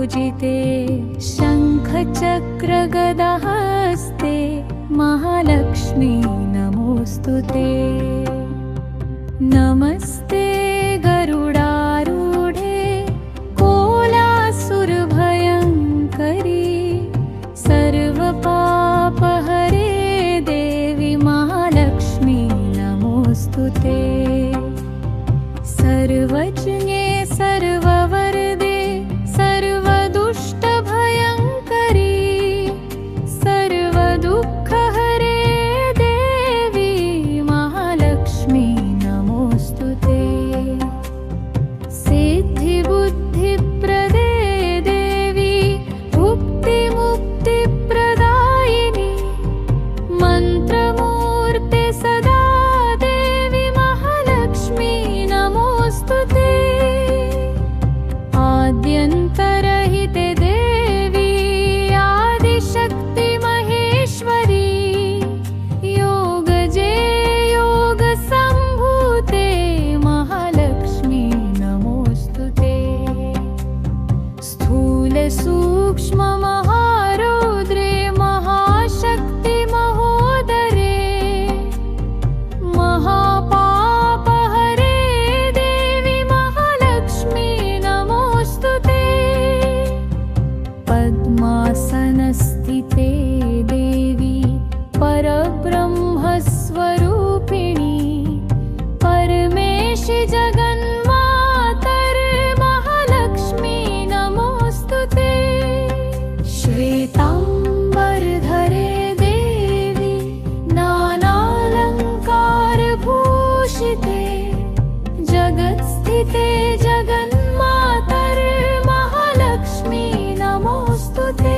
पूजिते शङ्खचक्रगदाहस्ते महालक्ष्मी नमोऽस्तुते। नमस्ते गरुडारूढे कोलासुरभयङ्करी सर्वपापहरे देवी महालक्ष्मी नमोऽस्तुते। सर्वज्ञे सर्ववरदे सर्वदुष्टभयङ्करी सर्वदुःखहरे देवी महालक्ष्मी नमोऽस्तुते। सिद्धिबुद्धिप्रदे देवी भुक्तिमुक्तिप्रदायिनी मन्त्रमूर्ते सदा देवी महालक्ष्मी नमोऽस्तुते। आद्यन्तरहिते देवी आदिशक्ति महेश्वरी योगजे योगसम्भूते महालक्ष्मी नमोऽस्तुते। स्थूलसूक्ष्ममहारौद्रे महाशक्ति महोदरे महापापहरे देवी महालक्ष्मी नमोऽस्तुते। पद्मासनस्थिते देवी परब्रह्मस्वरूपिणी परमेशि जगन्मातर महालक्ष्मी नमोऽस्तुते। श्वेताम्बरधरे देवी नानालङ्कारभूषिते जगत्स्थिते जगन्मातर महालक्ष्मी नमोऽस्तुते।